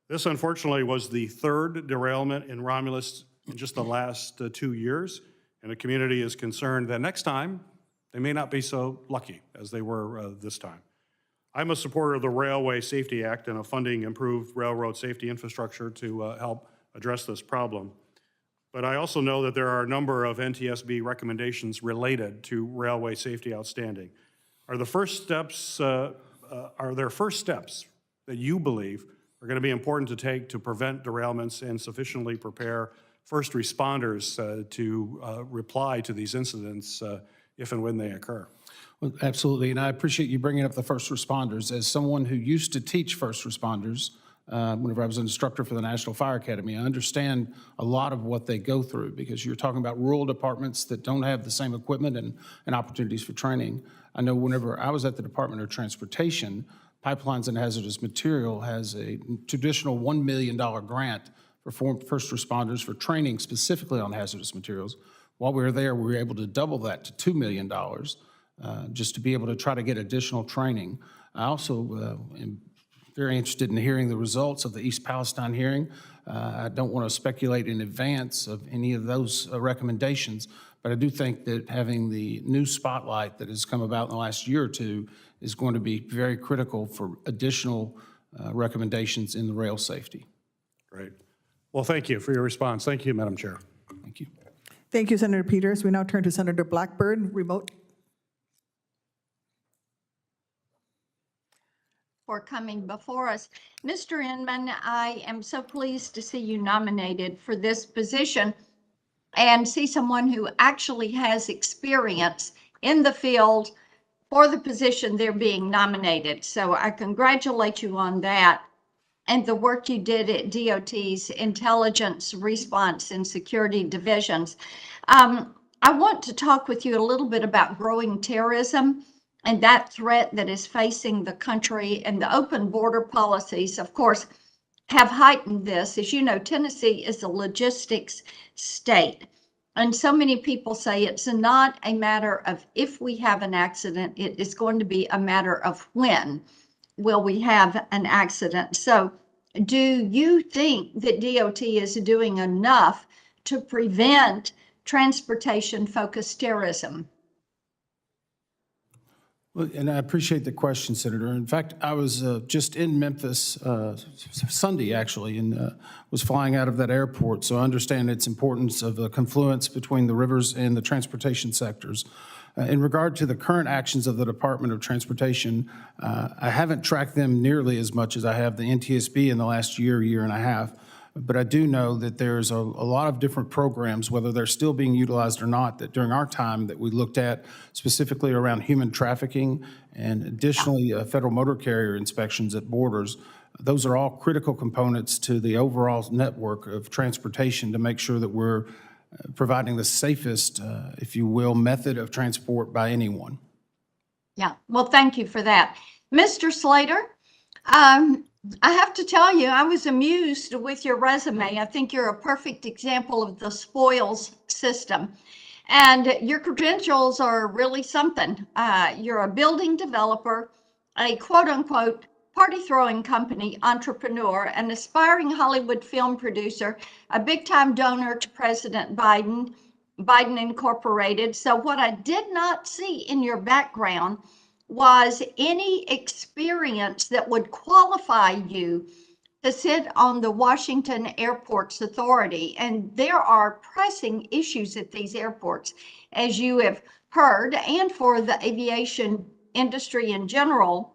This, unfortunately, was the third derailment in Romulus in just the last 2 years, and the community is concerned that next time, they may not be so lucky as they were this time. I'm a supporter of the Railway Safety Act and of funding improved railroad safety infrastructure to help address this problem. But I also know that there are a number of NTSB recommendations related to railway safety outstanding. Are there first steps that you believe are going to be important to take to prevent derailments and sufficiently prepare first responders to reply to these incidents if and when they occur? Well, absolutely, and I appreciate you bringing up the first responders. As someone who used to teach first responders, whenever I was an instructor for the National Fire Academy, I understand a lot of what they go through because you're talking about rural departments that don't have the same equipment and opportunities for training. I know whenever I was at the Department of Transportation, Pipelines and Hazardous Material has a traditional $1 million grant for first responders for training specifically on hazardous materials. While we were there, we were able to double that to $2 million. Just to be able to try to get additional training. I also am very interested in hearing the results of the East Palestine hearing. I don't want to speculate in advance of any of those recommendations, but I do think that having the new spotlight that has come about in the last year or two is going to be very critical for additional recommendations in the rail safety. Great. Well, thank you for your response. Thank you, Madam Chair. Thank you. Thank you, Senator Peters. We now turn to Senator Blackburn, remote. For coming before us. Mr. Inman, I am so pleased to see you nominated for this position and see someone who actually has experience in the field for the position they're being nominated. So I congratulate you on that and the work you did at DOT's Intelligence Response and Security Divisions. I want to talk with you a little bit about growing terrorism and that threat that is facing the country, and the open border policies, of course, have heightened this. As you know, Tennessee is a logistics state. And so many people say it's not a matter of if we have an accident, it is going to be a matter of when will we have an accident. So do you think that DOT is doing enough to prevent transportation-focused terrorism? Well, and I appreciate the question, Senator. In fact, I was just in Memphis Sunday, actually, and was flying out of that airport. So I understand its importance of the confluence between the rivers and the transportation sectors. In regard to the current actions of the Department of Transportation, I haven't tracked them nearly as much as I have the NTSB in the last year and a half. But I do know that there's a lot of different programs, whether they're still being utilized or not, that during our time that we looked at specifically around human trafficking and additionally federal motor carrier inspections at borders. Those are all critical components to the overall network of transportation to make sure that we're providing the safest, if you will, method of transport by anyone. Yeah, well, thank you for that. Mr. Slater, I have to tell you, I was amused with your resume. I think you're a perfect example of the spoils system. And your credentials are really something. You're a building developer, a quote unquote party throwing company entrepreneur, an aspiring Hollywood film producer, a big time donor to President Biden, Biden Incorporated. So what I did not see in your background was any experience that would qualify you to sit on the Washington Airports Authority. And there are pressing issues at these airports, as you have heard, and for the aviation industry in general.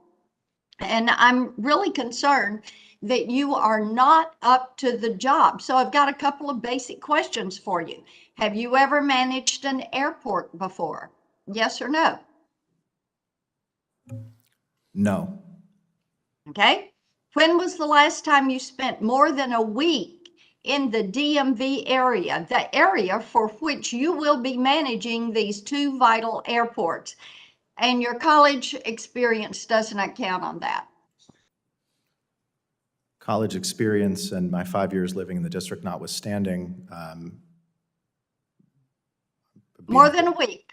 And I'm really concerned that you are not up to the job. So I've got a couple of basic questions for you. Have you ever managed an airport before? Yes or no? No. Okay. When was the last time you spent more than a week in the DMV area, the area for which you will be managing these two vital airports? And your college experience does not count on that. College experience and my 5 years living in the district notwithstanding, More than a week.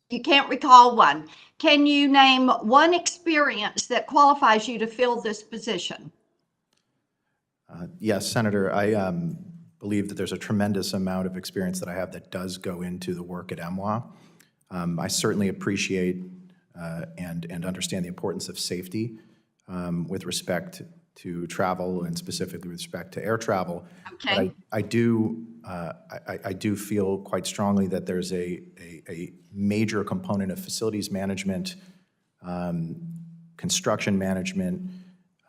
You can't recall one. Can you name one experience that qualifies you to fill this position? Yes, Senator, I believe that there's a tremendous amount of experience that I have that does go into the work at MWA. I certainly appreciate and understand the importance of safety with respect to travel and specifically with respect to air travel. Okay. But I do feel quite strongly that there's a major component of facilities management, construction management,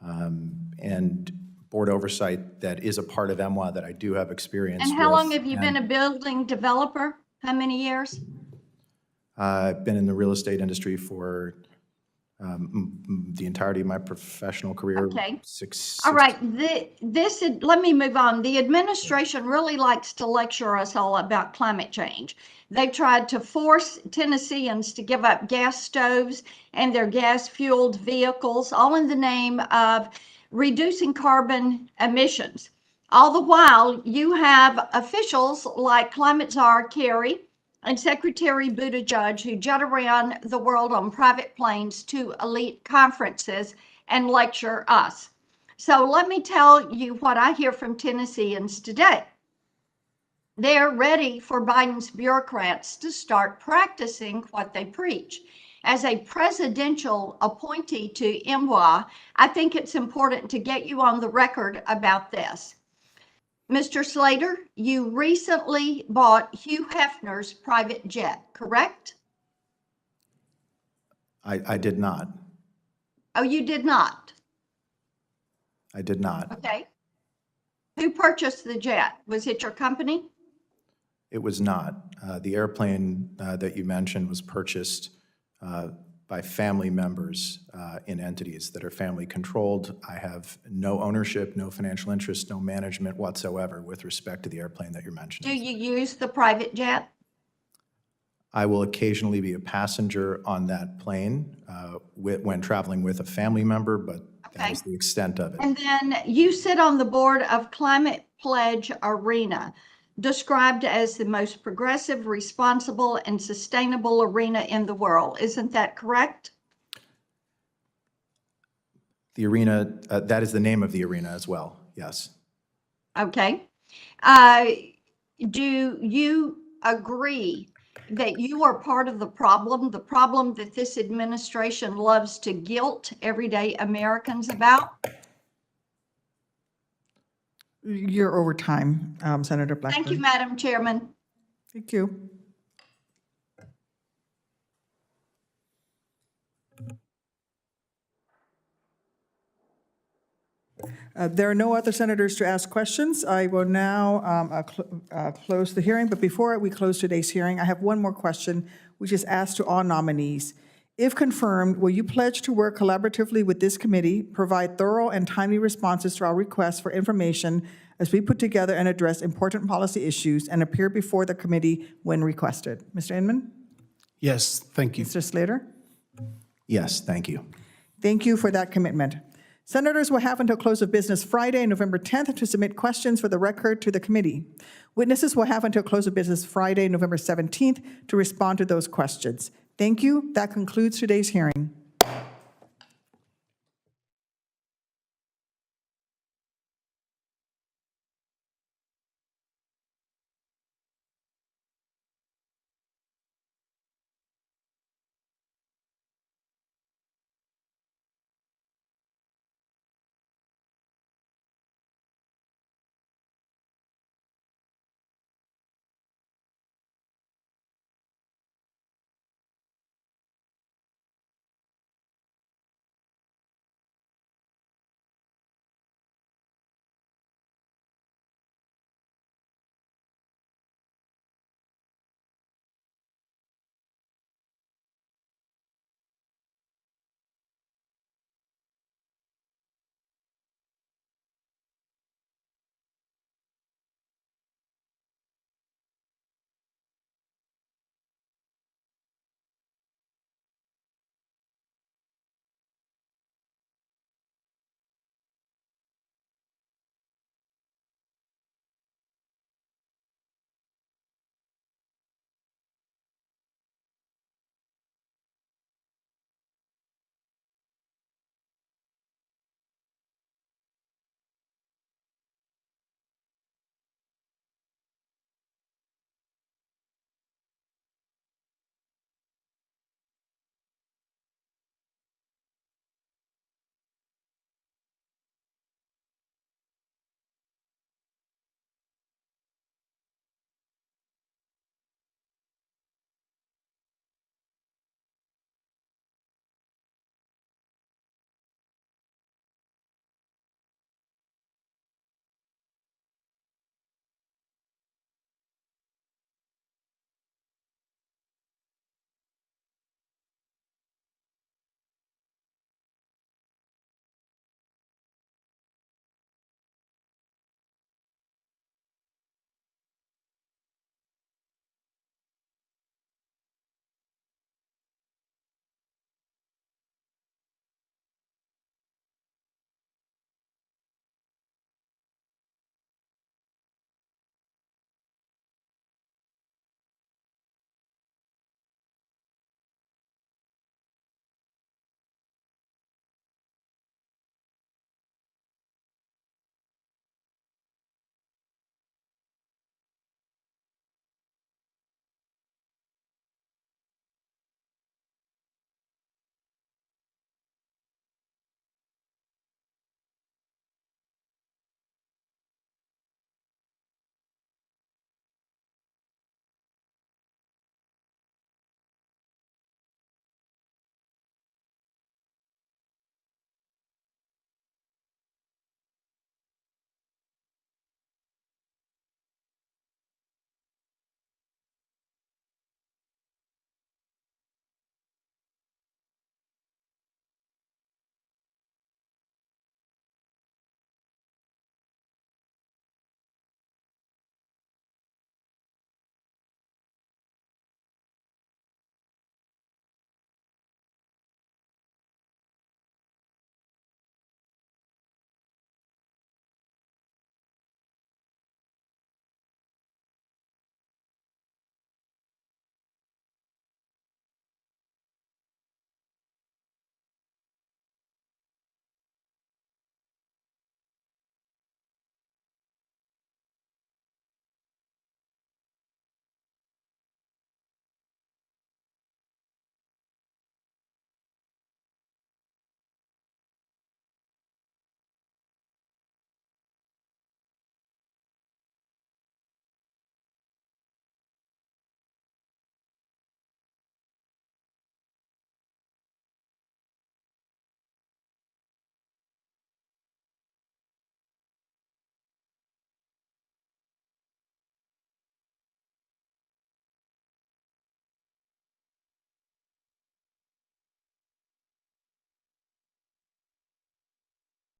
and board oversight that is a part of MWA that I do have experience with. And how long have you been a building developer? How many years? I've been in the real estate industry for the entirety of my professional career. Okay. Six. All right, let me move on. The administration really likes to lecture us all about climate change. They've tried to force Tennesseans to give up gas stoves and their gas-fueled vehicles, all in the name of reducing carbon emissions. All the while, you have officials like Climate Czar Kerry and Secretary Buttigieg who jet around the world on private planes to elite conferences and lecture us. So let me tell you what I hear from Tennesseans today. They're ready for Biden's bureaucrats to start practicing what they preach. As a presidential appointee to MWA, I think it's important to get you on the record about this. Mr. Slater, you recently bought Hugh Hefner's private jet, correct? I did not. Oh, you did not? I did not. Okay. Who purchased the jet? Was it your company? It was not. The airplane that you mentioned was purchased by family members in entities that are family controlled. I have no ownership, no financial interest, no management whatsoever with respect to the airplane that you're Do mentioning. you use the private jet? I will occasionally be a passenger on that plane when traveling with a family member, but that Okay. is the extent of it. And then you sit on the board of Climate Pledge Arena, described as the most progressive, responsible, and sustainable arena in the world. Isn't that correct? The arena, that is the name of the arena as well, yes. Okay. Do you agree that you are part of the problem that this administration loves to guilt everyday Americans about? You're over time, Senator Blackburn. Thank you, Madam Chairman. Thank you. There are no other senators to ask questions. I will now close the hearing, but before we close today's hearing, I have one more question, which is asked to all nominees. If confirmed, will you pledge to work collaboratively with this committee, provide thorough and timely responses to our requests for information as we put together and address important policy issues and appear before the committee when requested? Mr. Inman? Yes, thank you. Mr. Slater? Yes, thank you. Thank you for that commitment. Senators will have until close of business Friday, November 10th, to submit questions for the record to the committee. Witnesses will have until close of business Friday, November 17th, to respond to those questions. Thank you. That concludes today's hearing.